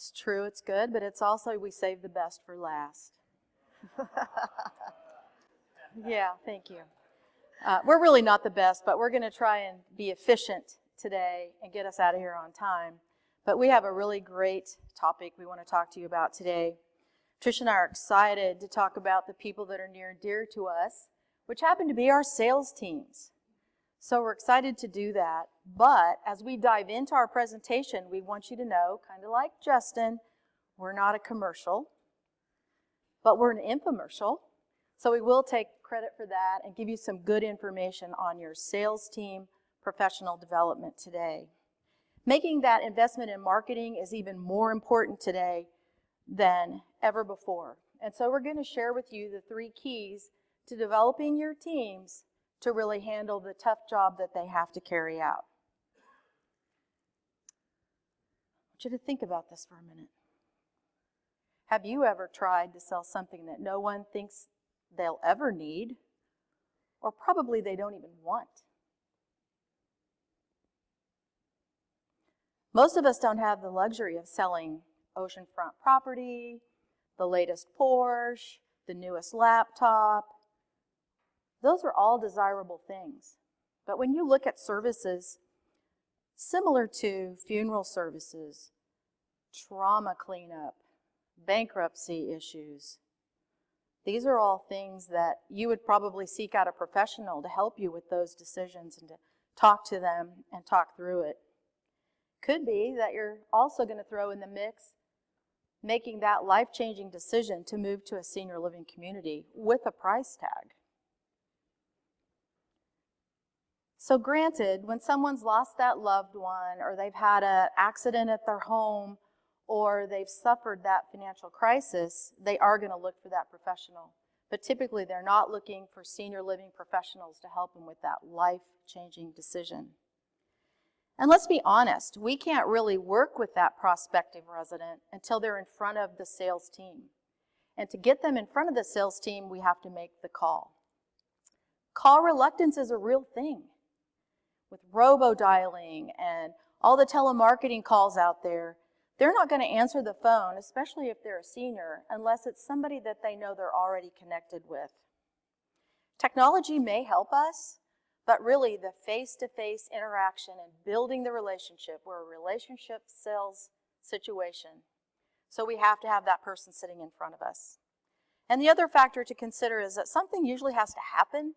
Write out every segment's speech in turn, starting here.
It's true, it's good, but it's also we save the best for last. Yeah, thank you. We're really not the best, but we're going to try and be efficient today and get us out of here on time. But we have a really great topic we want to talk to you about today. Tricia and I are excited to talk about the people that are near and dear to us, which happen to be our sales teams. So we're excited to do that. But as we dive into our presentation, we want you to know, kind of like Justin, we're not a commercial, but we're an infomercial. So we will take credit for that and give you some good information on your sales team professional development today. Making that investment in marketing is even more important today than ever before. And so we're going to share with you the 3 keys to developing your teams to really handle the tough job that they have to carry out. I want you to think about this for a minute. Have you ever tried to sell something that no one thinks they'll ever need, or probably they don't even want? Most of us don't have the luxury of selling oceanfront property, the latest Porsche, the newest laptop. Those are all desirable things. But when you look at services similar to funeral services, trauma cleanup, bankruptcy issues, these are all things that you would probably seek out a professional to help you with those decisions and to talk to them and talk through it. Could be that you're also going to throw in the mix making that life-changing decision to move to a senior living community with a price tag. So granted, when someone's lost that loved one, or they've had an accident at their home, or they've suffered that financial crisis, they are going to look for that professional. But typically they're not looking for senior living professionals to help them with that life-changing decision. And let's be honest, we can't really work with that prospective resident until they're in front of the sales team. And to get them in front of the sales team, we have to make the call. Call reluctance is a real thing. With robo-dialing and all the telemarketing calls out there, they're not going to answer the phone, especially if they're a senior, unless it's somebody that they know they're already connected with. Technology may help us, but really the face-to-face interaction and building the relationship, we're a relationship sales situation. So we have to have that person sitting in front of us. And the other factor to consider is that something usually has to happen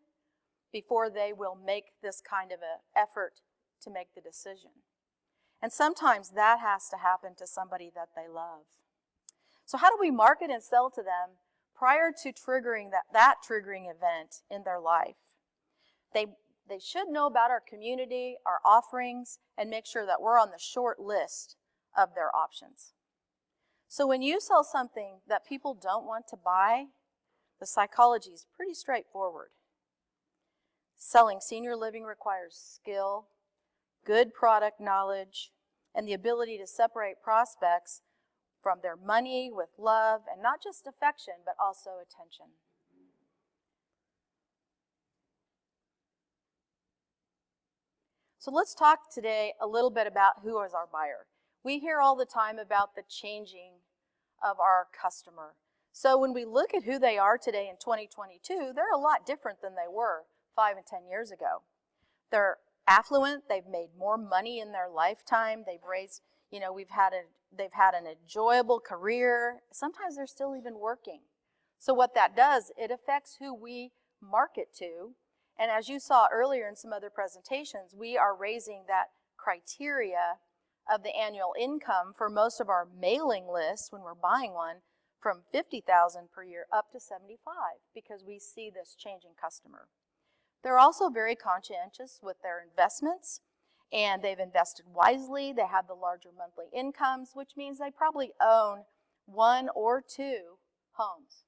before they will make this kind of an effort to make the decision. And sometimes that has to happen to somebody that they love. So how do we market and sell to them prior to triggering that triggering event in their life? They should know about our community, our offerings, and make sure that we're on the short list of their options. So when you sell something that people don't want to buy, the psychology is pretty straightforward. Selling senior living requires skill, good product knowledge, and the ability to separate prospects from their money with love, and not just affection, but also attention. So let's talk today a little bit about who is our buyer. We hear all the time about the changing of our customer. So when we look at who they are today in 2022, they're a lot different than they were 5 and 10 years ago. They're affluent, they've made more money in their lifetime, they've raised, they've had an enjoyable career. Sometimes they're still even working. So what that does, it affects who we market to. And as you saw earlier in some other presentations, we are raising that criteria of the annual income for most of our mailing lists when we're buying one from $50,000 per year up to $75,000 because we see this changing customer. They're also very conscientious with their investments, and they've invested wisely. They have the larger monthly incomes, which means they probably own 1 or 2 homes.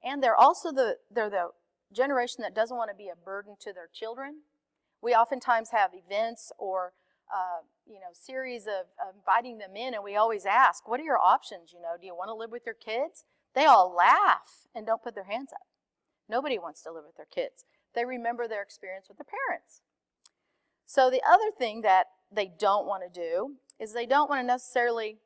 And they're also the generation that doesn't want to be a burden to their children. We oftentimes have events or series of inviting them in, and we always ask, what are your options? Do you want to live with your kids? They all laugh and don't put their hands up. Nobody wants to live with their kids. They remember their experience with their parents. So the other thing that they don't want to do is they don't want to necessarily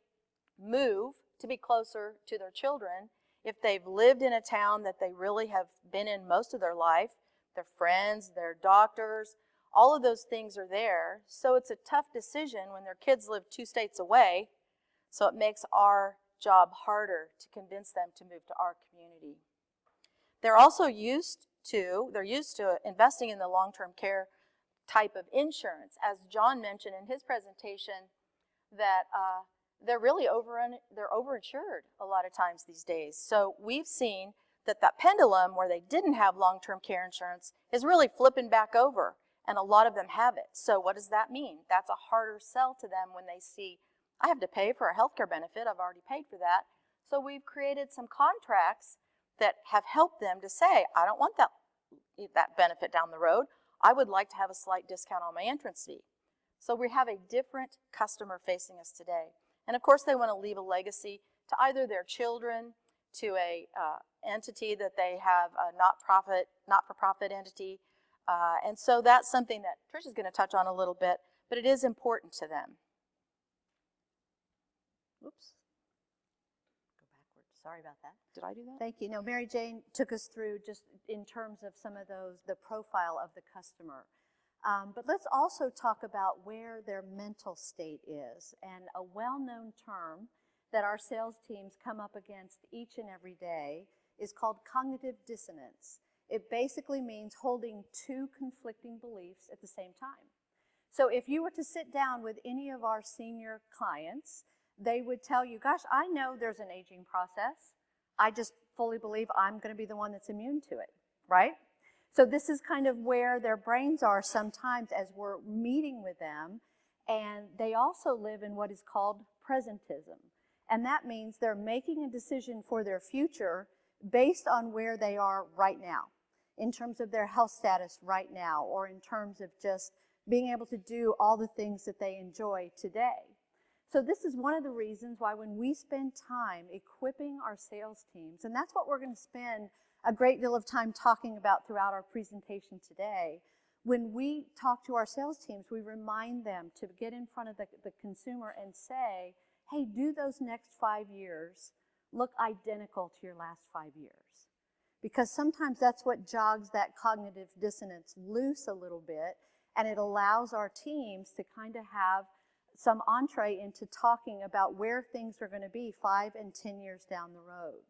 move to be closer to their children if they've lived in a town that they really have been in most of their life, their friends, their doctors, all of those things are there. So it's a tough decision when their kids live 2 states away. So it makes our job harder to convince them to move to our community. They're also used to investing in the long-term care type of insurance. As John mentioned in his presentation, that they're really overinsured a lot of times these days. So we've seen that pendulum where they didn't have long-term care insurance is really flipping back over, and a lot of them have it. So what does that mean? That's a harder sell to them when they see, I have to pay for a healthcare benefit, I've already paid for that. So we've created some contracts that have helped them to say, I don't want that benefit down the road. I would like to have a slight discount on my entrance fee. So we have a different customer facing us today. And of course they want to leave a legacy to either their children, to a entity that they have, a not-for-profit entity. And so that's something that Tricia's going to touch on a little bit, but it is important to them. Oops. Go backwards. Sorry about that. Did I do that? Thank you. No, Mary Jane took us through just in terms of some of those, the profile of the customer. But let's also talk about where their mental state is. And a well-known term that our sales teams come up against each and every day is called cognitive dissonance. It basically means holding two conflicting beliefs at the same time. So if you were to sit down with any of our senior clients, they would tell you, gosh, I know there's an aging process. I just fully believe I'm going to be the one that's immune to it, right? So this is kind of where their brains are sometimes as we're meeting with them. And they also live in what is called presentism. And that means they're making a decision for their future based on where they are right now, in terms of their health status right now, or in terms of just being able to do all the things that they enjoy today. So this is one of the reasons why when we spend time equipping our sales teams, and that's what we're going to spend a great deal of time talking about throughout our presentation today, when we talk to our sales teams, we remind them to get in front of the consumer and say, hey, do those next 5 years look identical to your last 5 years? Because sometimes that's what jogs that cognitive dissonance loose a little bit, and it allows our teams to kind of have some entree into talking about where things are going to be 5 and 10 years down the road.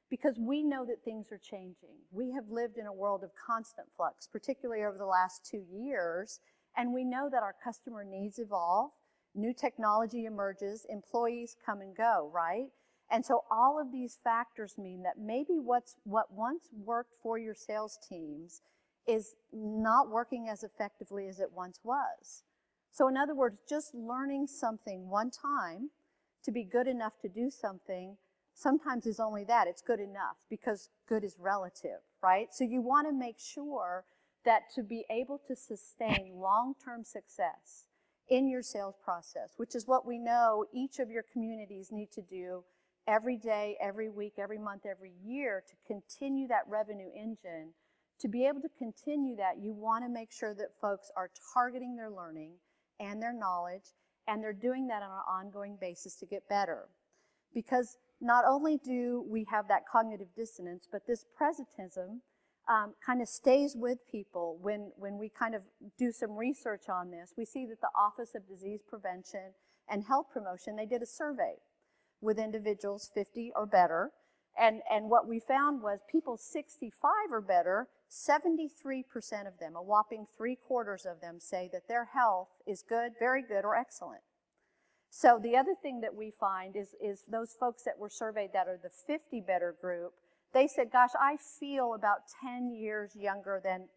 Because we know that things are changing. We have lived in a world of constant flux, particularly over the last 2 years, and we know that our customer needs evolve, new technology emerges, employees come and go, right? And so all of these factors mean that maybe what once worked for your sales teams is not working as effectively as it once was. So in other words, just learning something one time to be good enough to do something sometimes is only that. It's good enough because good is relative, right? So you want to make sure that to be able to sustain long-term success in your sales process, which is what we know each of your communities need to do every day, every week, every month, every year to continue that revenue engine. To be able to continue that, you want to make sure that folks are targeting their learning and their knowledge, and they're doing that on an ongoing basis to get better. Because not only do we have that cognitive dissonance, but this presentism kind of stays with people. When we kind of do some research on this, we see that the Office of Disease Prevention and Health Promotion, they did a survey with individuals 50 or better, and what we found was people 65 or better, 73% of them, a whopping 3/4 of them, say that their health is good, very good, or excellent. So the other thing that we find is those folks that were surveyed that are the 50 better group, they said, gosh, I feel about 10 years younger than,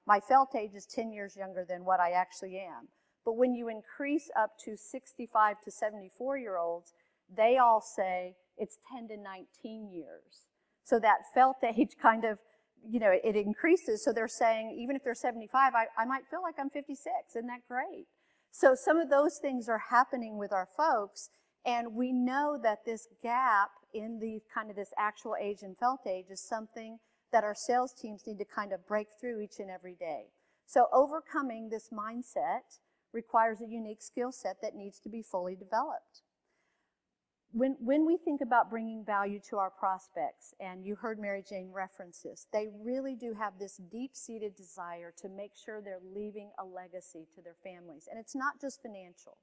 my felt age is 10 years younger than what I actually am. But when you increase up to 65 to 74-year-olds, they all say it's 10 to 19 years. So that felt age kind of, it increases. So they're saying, even if they're 75, I might feel like I'm 56. Isn't that great? So some of those things are happening with our folks, and we know that this gap in the kind of this actual age and felt age is something that our sales teams need to kind of break through each and every day. So overcoming this mindset requires a unique skill set that needs to be fully developed. When we think about bringing value to our prospects, and you heard Mary Jane reference this, they really do have this deep-seated desire to make sure they're leaving a legacy to their families. And it's not just financial.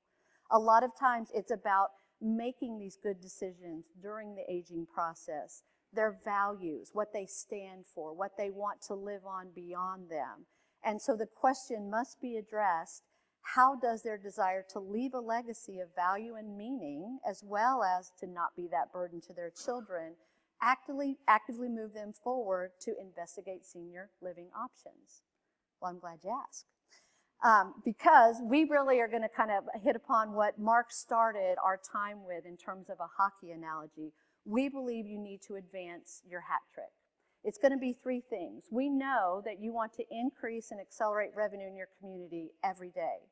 A lot of times it's about making these good decisions during the aging process, their values, what they stand for, what they want to live on beyond them. And so the question must be addressed: how does their desire to leave a legacy of value and meaning, as well as to not be that burden to their children, actively move them forward to investigate senior living options? Well, I'm glad you asked. Because we really are going to kind of hit upon what Mark started our time with in terms of a hockey analogy. We believe you need to advance your hat trick. It's going to be three things. We know that you want to increase and accelerate revenue in your community every day.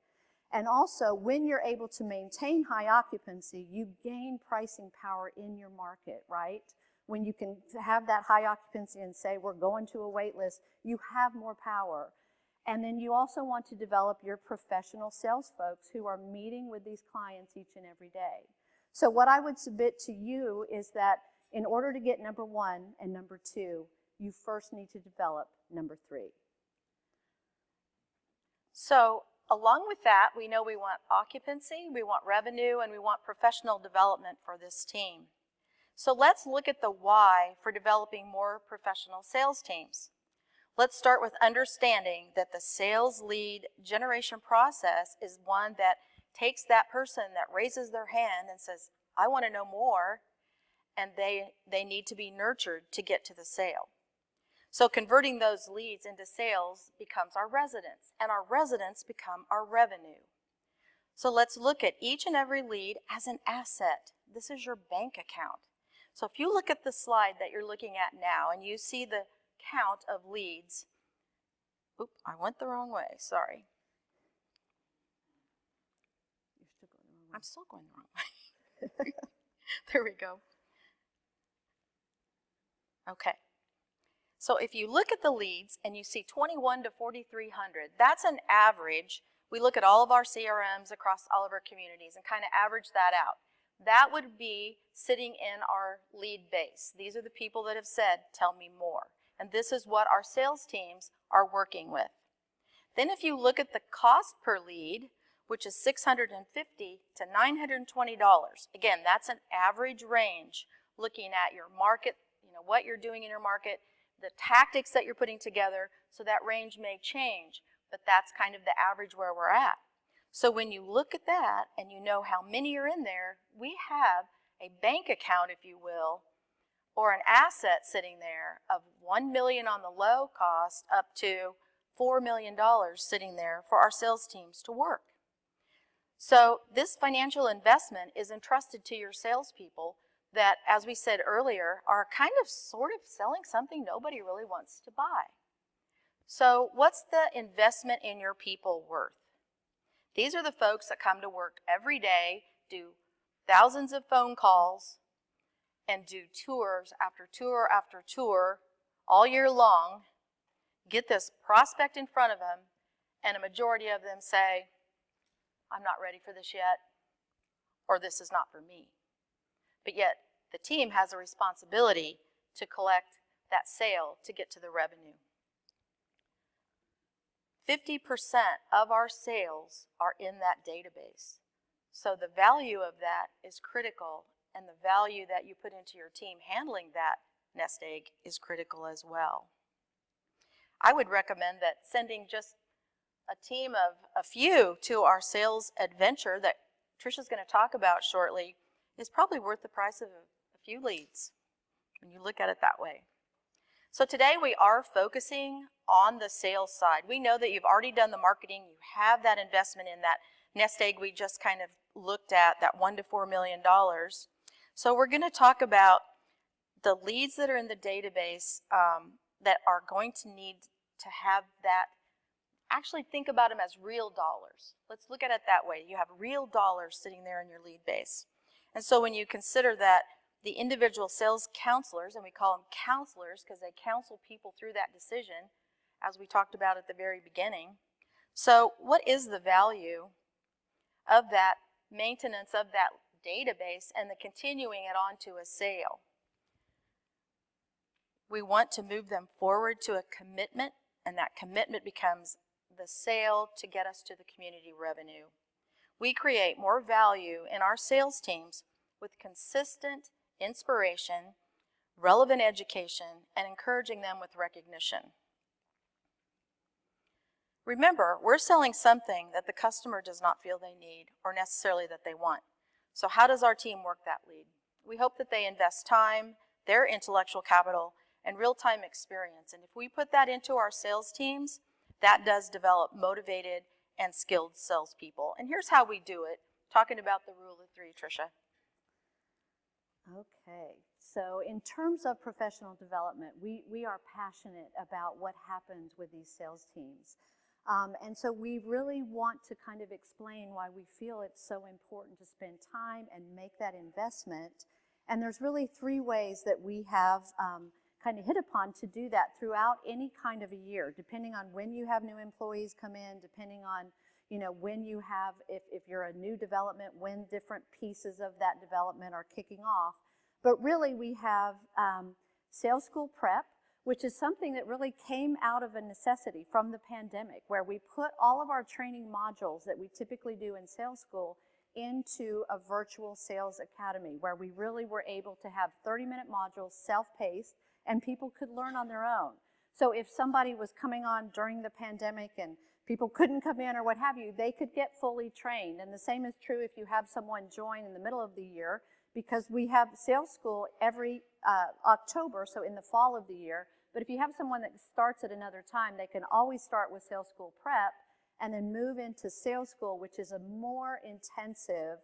And also, when you're able to maintain high occupancy, you gain pricing power in your market, right? When you can have that high occupancy and say, we're going to a wait list, you have more power. And then you also want to develop your professional sales folks who are meeting with these clients each and every day. So what I would submit to you is that in order to get number one and number two, you first need to develop number three. So along with that, we know we want occupancy, we want revenue, and we want professional development for this team. So let's look at the why for developing more professional sales teams. Let's start with understanding that the sales lead generation process is one that takes that person that raises their hand and says, I want to know more, and they need to be nurtured to get to the sale. So converting those leads into sales becomes our residents, and our residents become our revenue. So let's look at each and every lead as an asset. This is your bank account. So if you look at the slide that you're looking at now and you see the count of leads, I went the wrong way, sorry. You're still going the wrong way. I'm still going the wrong way. There we go. Okay. So if you look at the leads and you see 21 to 4,300, that's an average. We look at all of our CRMs across all of our communities and kind of average that out. That would be sitting in our lead base. These are the people that have said, tell me more. And this is what our sales teams are working with. Then if you look at the cost per lead, which is $650 to $920, again, that's an average range looking at your market, what you're doing in your market, the tactics that you're putting together, so that range may change, but that's kind of the average where we're at. So when you look at that and you know how many are in there, we have a bank account, if you will, or an asset sitting there of $1 million on the low cost up to $4 million sitting there for our sales teams to work. So this financial investment is entrusted to your salespeople that, as we said earlier, are kind of sort of selling something nobody really wants to buy. So what's the investment in your people worth? These are the folks that come to work every day, do thousands of phone calls, and do tours after tour after tour all year long, get this prospect in front of them, and a majority of them say, I'm not ready for this yet, or this is not for me. But yet, the team has a responsibility to collect that sale to get to the revenue. 50% of our sales are in that database. So the value of that is critical, and the value that you put into your team handling that nest egg is critical as well. I would recommend that sending just a team of a few to our sales adventure that Tricia's going to talk about shortly is probably worth the price of a few leads when you look at it that way. So today we are focusing on the sales side. We know that you've already done the marketing, you have that investment in that nest egg we just kind of looked at, that $1 to $4 million. So we're going to talk about the leads that are in the database that are going to need to have that. Actually think about them as real dollars. Let's look at it that way. You have real dollars sitting there in your lead base. And so when you consider that the individual sales counselors, and we call them counselors because they counsel people through that decision, as we talked about at the very beginning. So what is the value of that maintenance of that database and then continuing it on to a sale. We want to move them forward to a commitment, and that commitment becomes the sale to get us to the community revenue. We create more value in our sales teams with consistent inspiration, relevant education, and encouraging them with recognition. Remember, we're selling something that the customer does not feel they need or necessarily that they want. So how does our team work that lead? We hope that they invest time, their intellectual capital, and real-time experience. And if we put that into our sales teams, that does develop motivated and skilled salespeople. And here's how we do it, talking about the rule of three, Tricia. Okay, so in terms of professional development, we are passionate about what happens with these sales teams. And so we really want to kind of explain why we feel it's so important to spend time and make that investment. And there's really three ways that we have kind of hit upon to do that throughout any kind of a year, depending on when you have new employees come in, depending on when you have, if you're a new development, when different pieces of that development are kicking off. But really we have sales school prep, which is something that really came out of a necessity from the pandemic, where we put all of our training modules that we typically do in sales school into a virtual sales academy, where we really were able to have 30-minute modules, self-paced, and people could learn on their own. So if somebody was coming on during the pandemic and people couldn't come in or what have you, they could get fully trained. And the same is true if you have someone join in the middle of the year, because we have sales school every October, so in the fall of the year. But if you have someone that starts at another time, they can always start with sales school prep and then move into sales school, which is a more intensive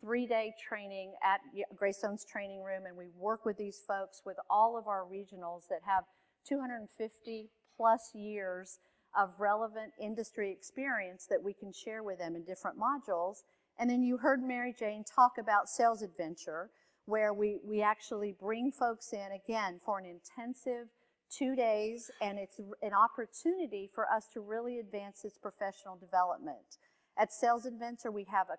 3-day training at Greystone's training room. And we work with these folks with all of our regionals that have 250 plus years of relevant industry experience that we can share with them in different modules. And then you heard Mary Jane talk about Sales Adventure, where we actually bring folks in, again, for an intensive 2 days, and it's an opportunity for us to really advance its professional development. At Sales Adventure, we have a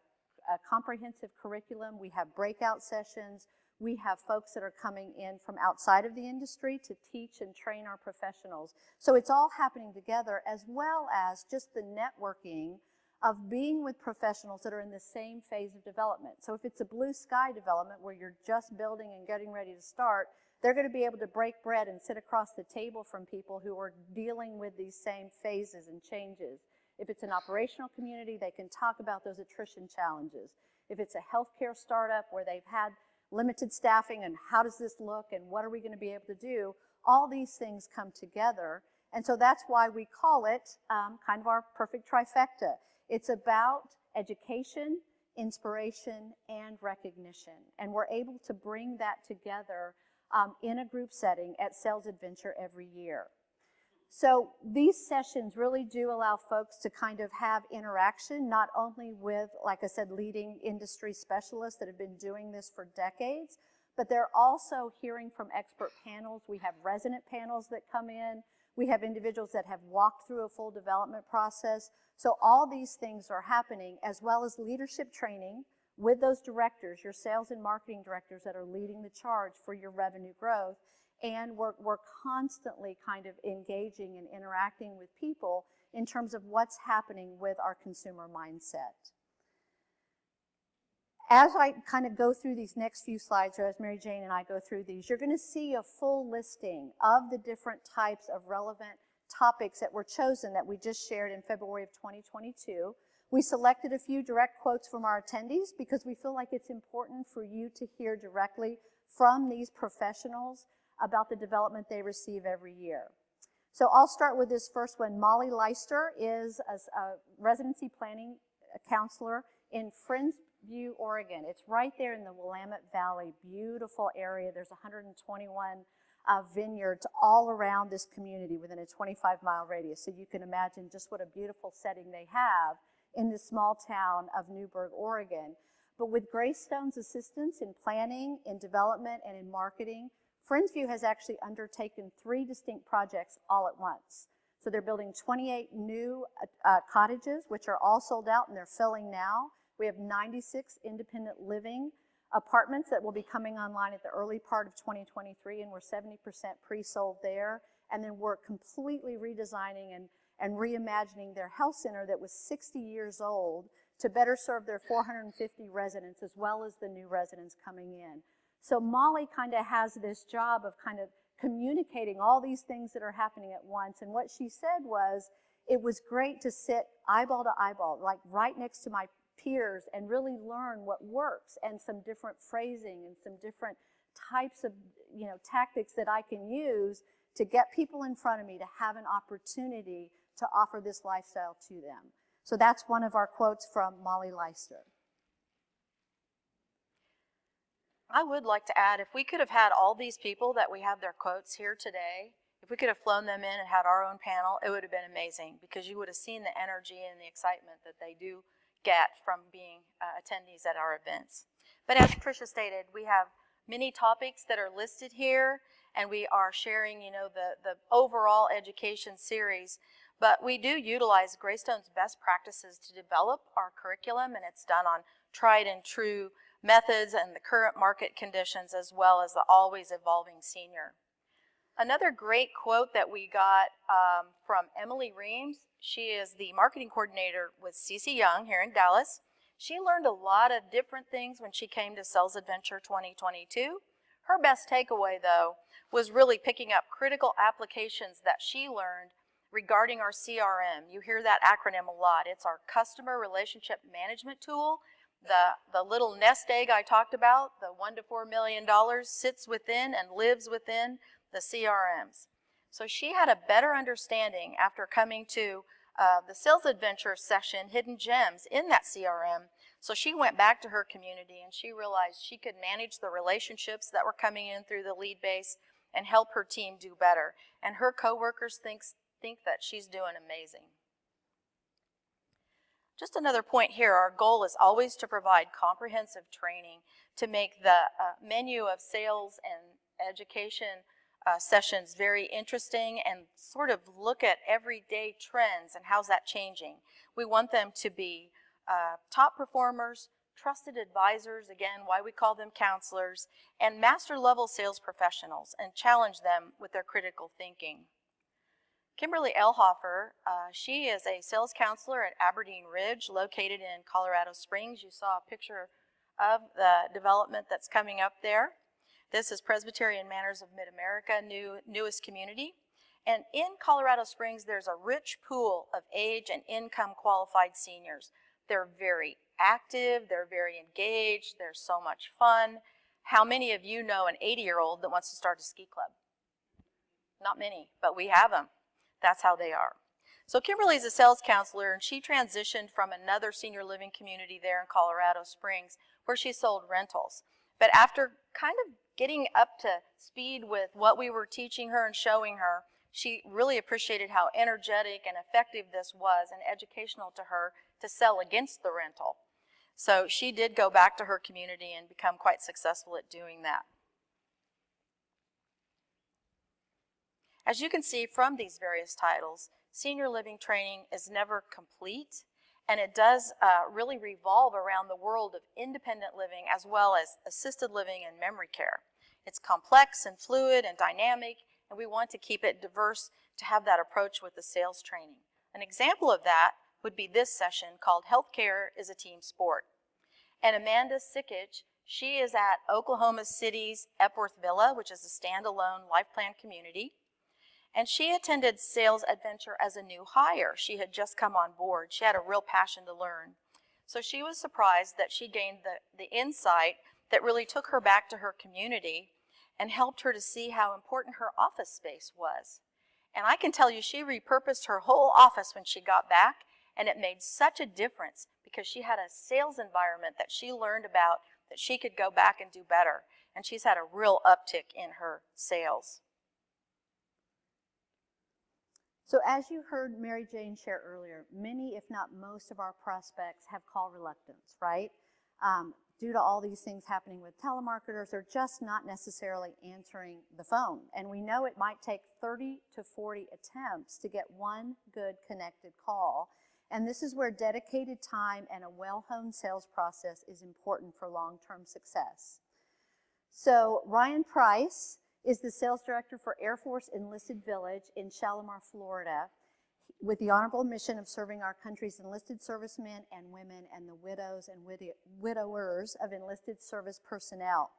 comprehensive curriculum, we have breakout sessions, we have folks that are coming in from outside of the industry to teach and train our professionals. So it's all happening together, as well as just the networking of being with professionals that are in the same phase of development. So if it's a blue sky development where you're just building and getting ready to start, they're going to be able to break bread and sit across the table from people who are dealing with these same phases and changes. If it's an operational community, they can talk about those attrition challenges. If it's a healthcare startup where they've had limited staffing and how does this look and what are we going to be able to do, all these things come together. And so that's why we call it kind of our perfect trifecta. It's about education, inspiration, and recognition. And we're able to bring that together in a group setting at Sales Adventure every year. So these sessions really do allow folks to kind of have interaction, not only with, like I said, leading industry specialists that have been doing this for decades, but they're also hearing from expert panels. We have resident panels that come in. We have individuals that have walked through a full development process. So all these things are happening, as well as leadership training with those directors, your sales and marketing directors that are leading the charge for your revenue growth. And we're constantly kind of engaging and interacting with people in terms of what's happening with our consumer mindset. As I kind of go through these next few slides, or as Mary Jane and I go through these, you're going to see a full listing of the different types of relevant topics that were chosen that we just shared in February of 2022. We selected a few direct quotes from our attendees because we feel like it's important for you to hear directly from these professionals about the development they receive every year. So I'll start with this first one. Molly Leister is a residency planning counselor in Friendsview, Oregon. It's right there in the Willamette Valley, beautiful area. There's 121 vineyards all around this community within a 25-mile radius. So you can imagine just what a beautiful setting they have in the small town of Newberg, Oregon. But with Greystone's assistance in planning, in development, and in marketing, Friendsview has actually undertaken 3 distinct projects all at once. So they're building 28 new cottages, which are all sold out and they're filling now. We have 96 independent living apartments that will be coming online at the early part of 2023, and we're 70% pre-sold there. And then we're completely redesigning and reimagining their health center that was 60 years old to better serve their 450 residents as well as the new residents coming in. So Molly kind of has this job of kind of communicating all these things that are happening at once. And what she said was, it was great to sit eyeball to eyeball, like right next to my peers, and really learn what works and some different phrasing and some different types of tactics that I can use to get people in front of me to have an opportunity to offer this lifestyle to them. So that's one of our quotes from Molly Leister. I would like to add, if we could have had all these people that we have their quotes here today, if we could have flown them in and had our own panel, it would have been amazing, because you would have seen the energy and the excitement that they do get from being attendees at our events. But as Tricia stated, we have many topics that are listed here, and we are sharing, the overall education series. But we do utilize Greystone's best practices to develop our curriculum, and it's done on tried and true methods and the current market conditions, as well as the always evolving senior. Another great quote that we got from Emily Reams. She is the marketing coordinator with CC Young here in Dallas. She learned a lot of different things when she came to Sales Adventure 2022. Her best takeaway, though, was really picking up critical applications that she learned regarding our CRM. You hear that acronym a lot. It's our customer relationship management tool. The little nest egg I talked about, the $1 to $4 million, sits within and lives within the CRMs. So she had a better understanding after coming to the Sales Adventure session, Hidden Gems, in that CRM. So she went back to her community and she realized she could manage the relationships that were coming in through the lead base and help her team do better. And her coworkers think that she's doing amazing. Just another point here, our goal is always to provide comprehensive training to make the menu of sales and education sessions very interesting and sort of look at everyday trends and how's that changing. We want them to be top performers, trusted advisors, again, why we call them counselors, and master level sales professionals, and challenge them with their critical thinking. Kimberly Elhofer, she is a sales counselor at Aberdeen Ridge, located in Colorado Springs. You saw a picture of the development that's coming up there. This is Presbyterian Manors of Mid-America, newest community. And in Colorado Springs, there's a rich pool of age and income qualified seniors. They're very active, they're very engaged, they're so much fun. How many of you know an 80-year-old that wants to start a ski club? Not many, but we have them. That's how they are. So Kimberly's a sales counselor, and she transitioned from another senior living community there in Colorado Springs where she sold rentals. But after kind of getting up to speed with what we were teaching her and showing her, she really appreciated how energetic and effective this was and educational to her to sell against the rental. So she did go back to her community and become quite successful at doing that. As you can see from these various titles, senior living training is never complete, and it does really revolve around the world of independent living as well as assisted living and memory care. It's complex and fluid and dynamic, and we want to keep it diverse to have that approach with the sales training. An example of that would be this session called Healthcare is a Team Sport. And Amanda Sikich, she is at Oklahoma City's Epworth Villa, which is a standalone life plan community. And she attended Sales Adventure as a new hire. She had just come on board. She had a real passion to learn. So she was surprised that she gained the insight that really took her back to her community and helped her to see how important her office space was. And I can tell you, she repurposed her whole office when she got back, and it made such a difference because she had a sales environment that she learned about that she could go back and do better. And she's had a real uptick in her sales. So as you heard Mary Jane share earlier, many, if not most of our prospects have call reluctance, right? Due to all these things happening with telemarketers, they're just not necessarily answering the phone. And we know it might take 30 to 40 attempts to get one good connected call. And this is where dedicated time and a well-honed sales process is important for long-term success. So Ryan Price is the sales director for Air Force Enlisted Village in Shalimar, Florida, with the honorable mission of serving our country's enlisted servicemen and women and the widows and widowers of enlisted service personnel.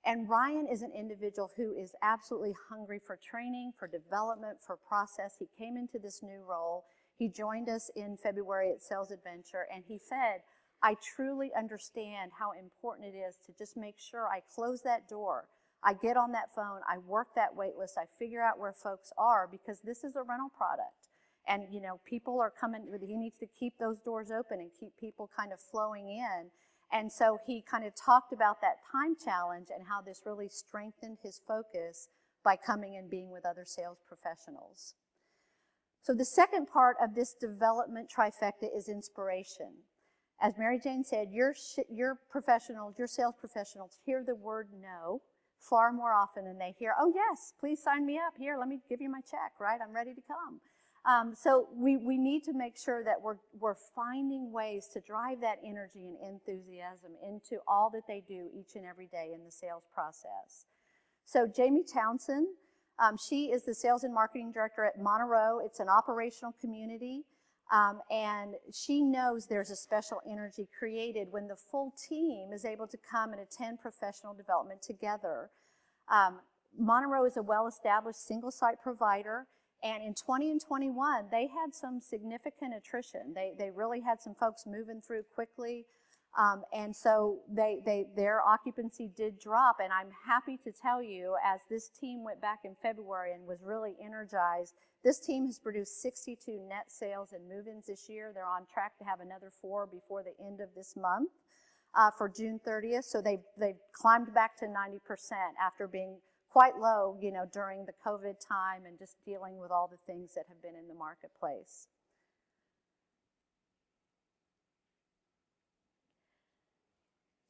And Ryan is an individual who is absolutely hungry for training, for development, for process. He came into this new role. He joined us in February at Sales Adventure, and he said, I truly understand how important it is to just make sure I close that door. I get on that phone, I work that wait list, I figure out where folks are, because this is a rental product. And, you know, people are coming, he needs to keep those doors open and keep people kind of flowing in. And so he kind of talked about that time challenge and how this really strengthened his focus by coming and being with other sales professionals. So the second part of this development trifecta is inspiration. As Mary Jane said, your professionals, your sales professionals hear the word no far more often than they hear, oh yes, please sign me up. Here, let me give you my check, right? I'm ready to come. So we need to make sure that we're finding ways to drive that energy and enthusiasm into all that they do each and every day in the sales process. So Jamie Townsend, she is the sales and marketing director at Monroe. It's an operational community, and she knows there's a special energy created when the full team is able to come and attend professional development together. Monroe is a well-established single-site provider. And in 20 and 21, they had some significant attrition. They really had some folks moving through quickly. And so their occupancy did drop. And I'm happy to tell you, as this team went back in February and was really energized, this team has produced 62 net sales and move-ins this year. They're on track to have another 4 before the end of this month for June 30th. So they've climbed back to 90% after being quite low, you know, during the COVID time and just dealing with all the things that have been in the marketplace.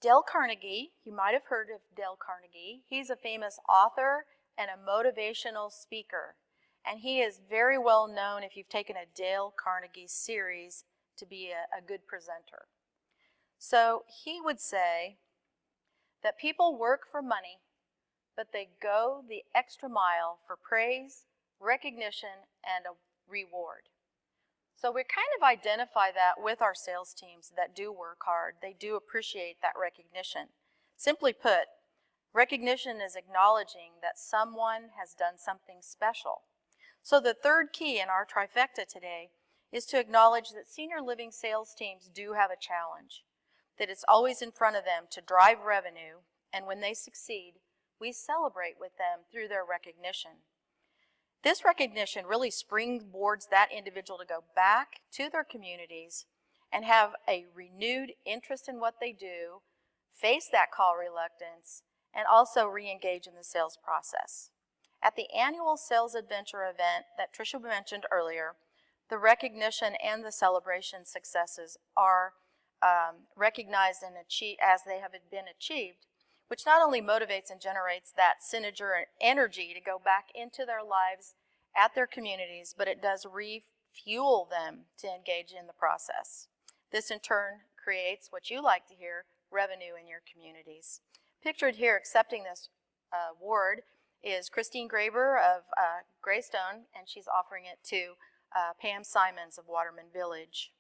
Dale Carnegie, you might have heard of Dale Carnegie. He's a famous author and a motivational speaker. And he is very well known, if you've taken a Dale Carnegie series, to be a good presenter. So he would say that people work for money, but they go the extra mile for praise, recognition, and a reward. So we kind of identify that with our sales teams that do work hard. They do appreciate that recognition. Simply put, recognition is acknowledging that someone has done something special. So the third key in our trifecta today is to acknowledge that senior living sales teams do have a challenge, that it's always in front of them to drive revenue, and when they succeed, we celebrate with them through their recognition. This recognition really springboards that individual to go back to their communities and have a renewed interest in what they do, face that call reluctance, and also re-engage in the sales process. At the annual Sales Adventure event that Tricia mentioned earlier, the recognition and the celebration successes are recognized and achieved as they have been achieved, which not only motivates and generates that synergy and energy to go back into their lives at their communities, but it does refuel them to engage in the process. This in turn creates what you like to hear, revenue in your communities. Pictured here accepting this award is Christine Graber of Greystone, and she's offering it to Pam Simons of Waterman Village.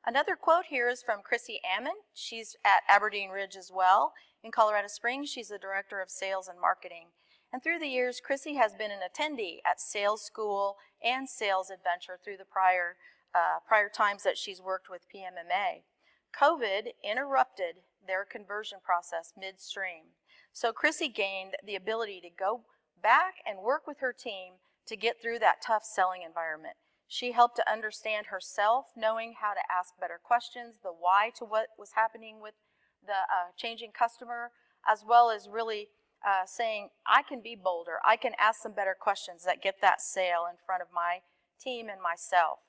Another quote here is from Chrissy Ammon. She's at Aberdeen Ridge as well. In Colorado Springs, she's the Director of Sales and Marketing. And through the years, Chrissy has been an attendee at Sales School and Sales Adventure through the prior times that she's worked with PMMA. COVID interrupted their conversion process midstream. So Chrissy gained the ability to go back and work with her team to get through that tough selling environment. She helped to understand herself, knowing how to ask better questions, the why to what was happening with the changing customer, as well as really saying, I can be bolder, I can ask some better questions that get that sale in front of my team and myself.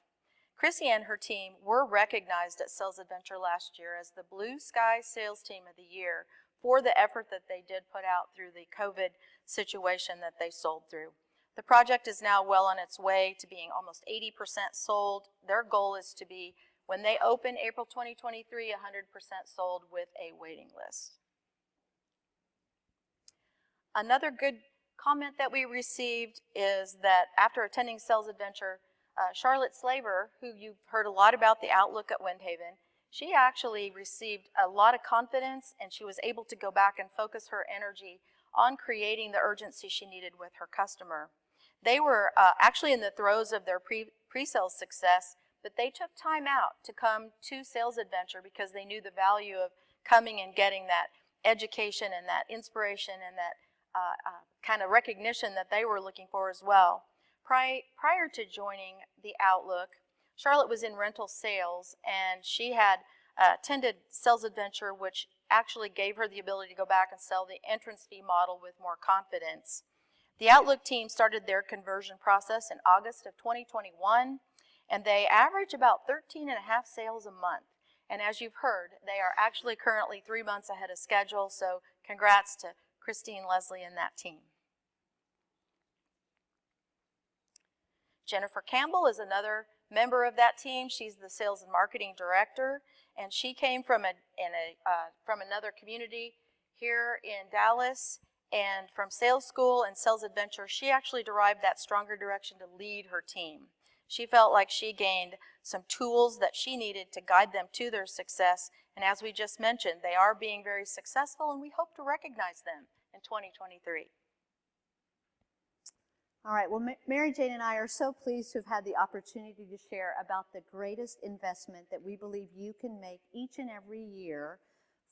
Chrissy and her team were recognized at Sales Adventure last year as the Blue Sky Sales Team of the Year for the effort that they did put out through the COVID situation that they sold through. The project is now well on its way to being almost 80% sold. Their goal is to be, when they open April 2023, 100% sold with a waiting list. Another good comment that we received is that after attending Sales Adventure, Charlotte Slaver, who you've heard a lot about the outlook at Windhaven, she actually received a lot of confidence, and she was able to go back and focus her energy on creating the urgency she needed with her customer. They were actually in the throes of their pre-sales success, but they took time out to come to Sales Adventure because they knew the value of coming and getting that education and that inspiration and that kind of recognition that they were looking for as well. Prior to joining the Outlook, Charlotte was in rental sales, and she had attended Sales Adventure, which actually gave her the ability to go back and sell the entrance fee model with more confidence. The Outlook team started their conversion process in August of 2021, and they average about 13 and a half sales a month. And as you've heard, they are actually currently 3 months ahead of schedule, so congrats to Christine, Leslie, and that team. Jennifer Campbell is another member of that team. She's the sales and marketing director, and she came from another community here in Dallas, and from sales school and Sales Adventure, she actually derived that stronger direction to lead her team. She felt like she gained some tools that she needed to guide them to their success, and as we just mentioned, they are being very successful, and we hope to recognize them in 2023. All right, well, Mary Jane and I are so pleased to have had the opportunity to share about the greatest investment that we believe you can make each and every year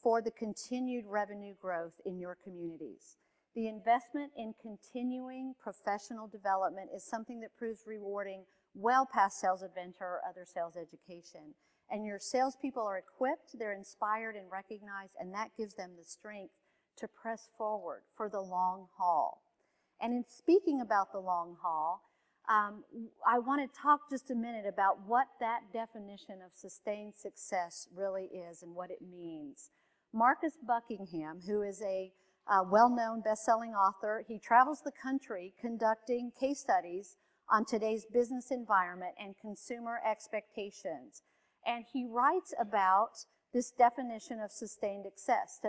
for the continued revenue growth in your communities. The investment in continuing professional development is something that proves rewarding well past Sales Adventure or other sales education. And your salespeople are equipped, they're inspired and recognized, and that gives them the strength to press forward for the long haul. And in speaking about the long haul, I want to talk just a minute about what that definition of sustained success really is and what it means. Marcus Buckingham, who is a well-known best-selling author, he travels the country conducting case studies on today's business environment and consumer expectations. And he writes about this definition of sustained success,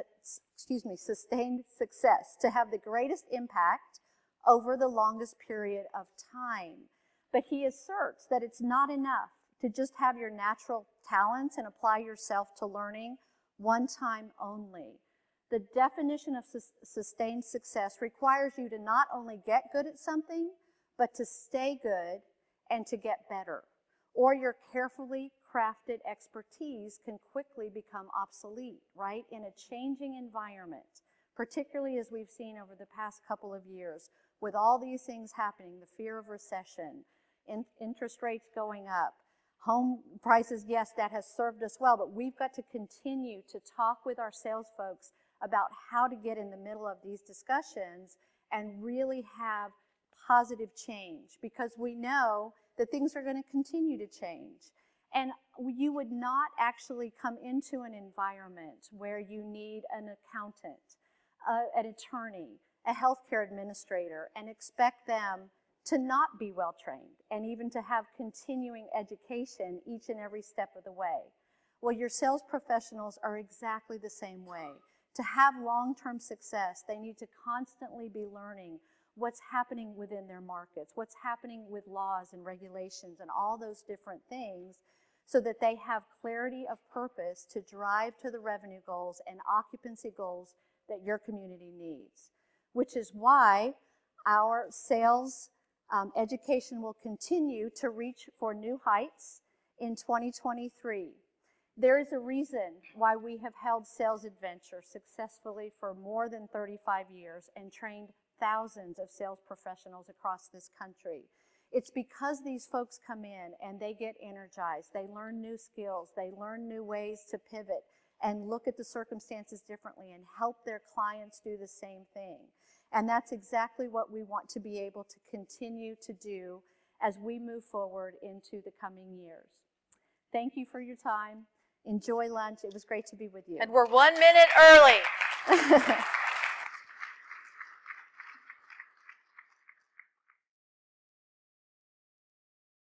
to have the greatest impact over the longest period of time. But he asserts that it's not enough to just have your natural talents and apply yourself to learning one time only. The definition of sustained success requires you to not only get good at something, but to stay good and to get better. Or your carefully crafted expertise can quickly become obsolete, right? In a changing environment, particularly as we've seen over the past couple of years, with all these things happening, the fear of recession, interest rates going up, home prices, yes, that has served us well, but we've got to continue to talk with our sales folks about how to get in the middle of these discussions and really have positive change, because we know that things are going to continue to change. And you would not actually come into an environment where you need an accountant, an attorney, a healthcare administrator, and expect them to not be well trained and even to have continuing education each and every step of the way. Well, your sales professionals are exactly the same way. To have long-term success, they need to constantly be learning what's happening within their markets, what's happening with laws and regulations and all those different things, so that they have clarity of purpose to drive to the revenue goals and occupancy goals that your community needs. Which is why our sales education will continue to reach for new heights in 2023. There is a reason why we have held Sales Adventure successfully for more than 35 years and trained thousands of sales professionals across this country. It's because these folks come in and they get energized, they learn new skills, they learn new ways to pivot and look at the circumstances differently and help their clients do the same thing. And that's exactly what we want to be able to continue to do as we move forward into the coming years. Thank you for your time. Enjoy lunch. It was great to be with you. And we're 1 minute early.